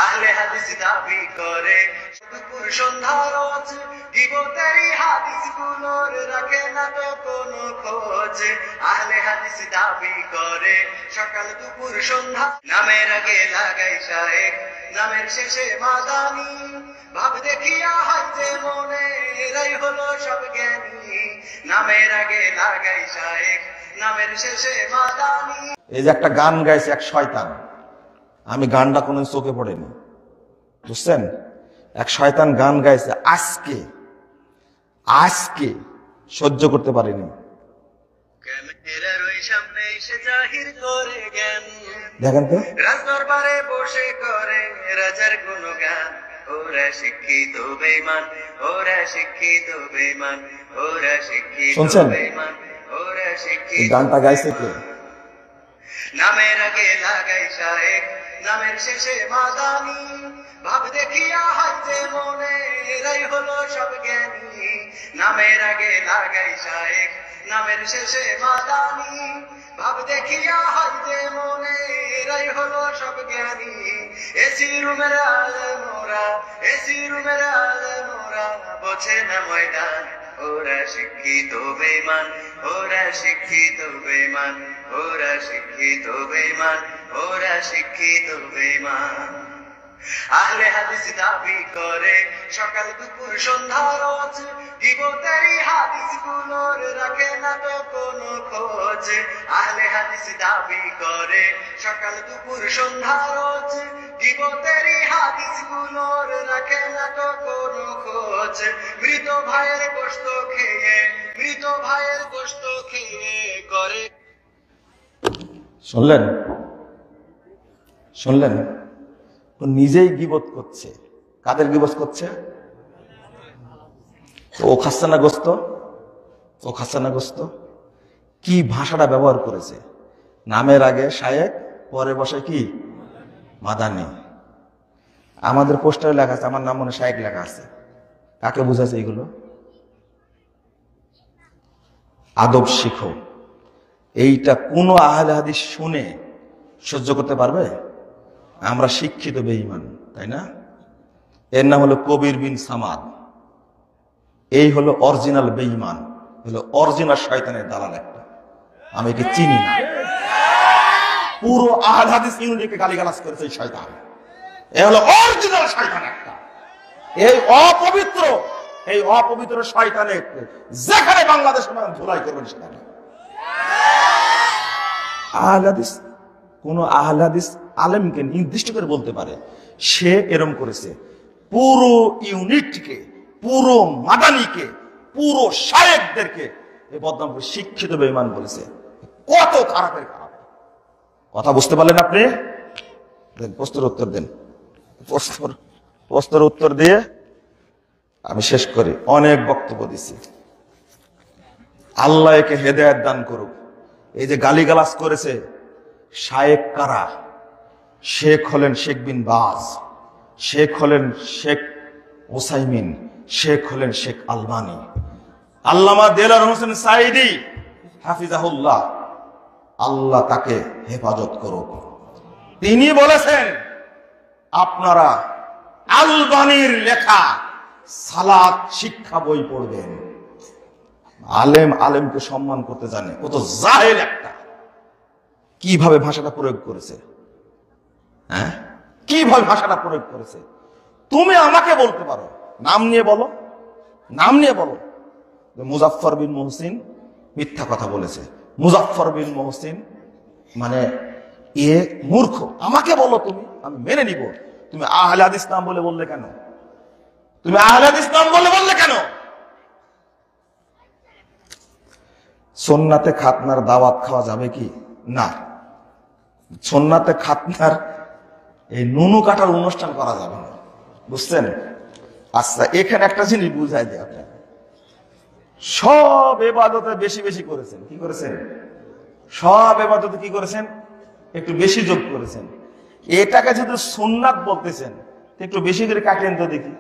আহলে হাদিস দাবি করে দুপুর সন্ধ্যা রোজ গীবতেরই হাদিসগুলোর রাখে না তো কোনো খোঁজ। আহলে হাদিস দাবি করে সকাল দুপুর সন্ধ্যা নামের আগে লাগাই শায়েখ, নামের শেষে মাদানি। ভাব দেখিয়া হয় যে মনে এরাই হলো সব জ্ঞানী। নামের আগে লাগাই শায়েখ, নামের শেষে মাদানি। এই যে একটা গান গাইছে এক শয়তান, আমি গানটা কোনো চোখে পড়েনি, বুঝছেন? এক শয়তান গান গাইছে, আজকে আজকে সহ্য করতে পারিনি। দেখেন তো, রাজদরবারে বসে করে রাজার গুণগান। ওরা শিক্ষিত বেঈমান, ওরা শিক্ষিত বেঈমান, ওরা শিক্ষিত বেঈমান, ওরা শিক্ষিত। গানটা গাইছে কে? নামের আগে লাগাই শায়েখ, নামের শেষে মাদানি। ভাব দেখিয়া হয় যে মনে এরাই হলো সব জ্ঞানী। নামের আগে লাগাই শায়েখ, নামের শেষে মাদানি। ভাব দেখিয়া হয় যে মনে এরাই হলো সব জ্ঞানী। এসি রুমের আলেম ওরা, এসি রুমের আলেম ওরা, বোঝে না ময়দান। ওরা শিক্ষিত বেঈমান, ওরা শিক্ষিত বেঈমান, ওরা শিক্ষিত বেঈমান, ওরা শিক্ষিত বেঈমান। আহলে হাদিস দাবি করে সকাল দুপুর সন্ধ্যা রোজ গীবতেরই হাদিসগুলোর রাখে না তো কোনো খোঁজ। আহলে হাদিস দাবি করে সকাল দুপুর সন্ধ্যা রোজ গীবতেরই হাদিসগুলোর রাখে না তো কোনো খোঁজ। মৃত ভাইয়ের গোশত খেয়ে, মৃত ভাইয়ের গোশত খেয়ে করে। শুনলেন? শুনলেন? নিজেই গীবত করছে। কাদের গীবত করছে? ও খাচ্ছে না গোস্ত, ও খাচ্ছে না গোস্ত। কি ভাষাটা ব্যবহার করেছে! নামের আগে শায়েখ, পরে বসে কি মাদানি। আমাদের পোস্টারে লেখা আছে, আমার নাম মনে শায়েখ লেখা আছে। কাকে বুঝাচ্ছে এগুলো? আদব শিখো। এইটা কোন আহলে হাদিস শুনে সহ্য করতে পারবে? আমরা শিক্ষিত বেঈমান, তাই না? এর নাম হলো কবির বিন সামাদ। এই হলো অরিজিনাল বেঈমান, হলো অরিজিনাল শয়তানের দালাল একটা। আমি একে চিনি না। পুরো আহলে হাদিস ইউনিটিকে গালিগালাজ করেছে এই শয়তান। এ হলো অরিজিনাল শয়তান একটা। এই অপবিত্র শয়তানের যেখানে বাংলাদেশে ধুলাই করবেন সেখানে। আহলে হাদিস, কোন আহলে হাদিস আলেমকে নির্দিষ্ট করে বলতে পারে সে এরম করেছে। পুরো ইউনিটকে, পুরো মাদানিকে, পুরো শায়েখদেরকে এই বদনাম করে শিক্ষিত বেঈমান বলেছে। কত খারাপের খারাপ কথা, বুঝতে পারলেন আপনি? দেন প্রশ্নের উত্তর দেন। প্রশ্নের উত্তর দিয়ে আমি শেষ করি। অনেক বক্তব্য দিছি, আল্লাহ একে হেদায়েত দান করুক। এই যে গালিগালাজ করেছে, শায়েখ কারা? শেখ হলেন শেখ বিন বাজ, শেখ হলেন শেখ ওসাইমিন, শেখ হলেন শেখ আলবানী, আল্লামা দেলার হোসেন সাইদি হাফিজাহুল্লাহ, আল্লাহ তাকে হেফাজত করুক। তিনি বলেছেন আপনারা আলবানীর লেখা সালাত শিক্ষা বই পড়বেন। আলেম আলেমকে সম্মান করতে জানে, ও তো জাহেল একটা। কিভাবে ভাষাটা প্রয়োগ করেছে, হ্যাঁ, কিভাবে ভাষাটা প্রয়োগ করেছে! তুমি আমাকে বলতে পারো, নাম নিয়ে বলো, নাম নিয়ে বলো মুজাফফর বিন মুহসিন মিথ্যা কথা বলেছে। মুজাফফর বিন মুহসিন মানে এ মূর্খ। আমাকে বলো তুমি, আমি মেনে নিব। তুমি আহলে হাদিস নাম বললে কেন? তুমি আহলে হাদিস নাম বললে কেন? সুন্নাতে খাতনার দাওয়াত খাওয়া যাবে কি না? সুন্নাতে খাতনার এই নুনু কাটার অনুষ্ঠান করা যাবে না, বুঝছেন? আচ্ছা, এখানে একটা জিনিস বুঝাই দিই আপনার। সব ইবাদতে বেশি বেশি করেছেন। কি করেছেন? সব ইবাদতে কি করেছেন? একটু বেশি যোগ করেছেন। এটাকে যদি সুন্নাত বলতেছেন, একটু বেশি করে কাটেন তো দেখি।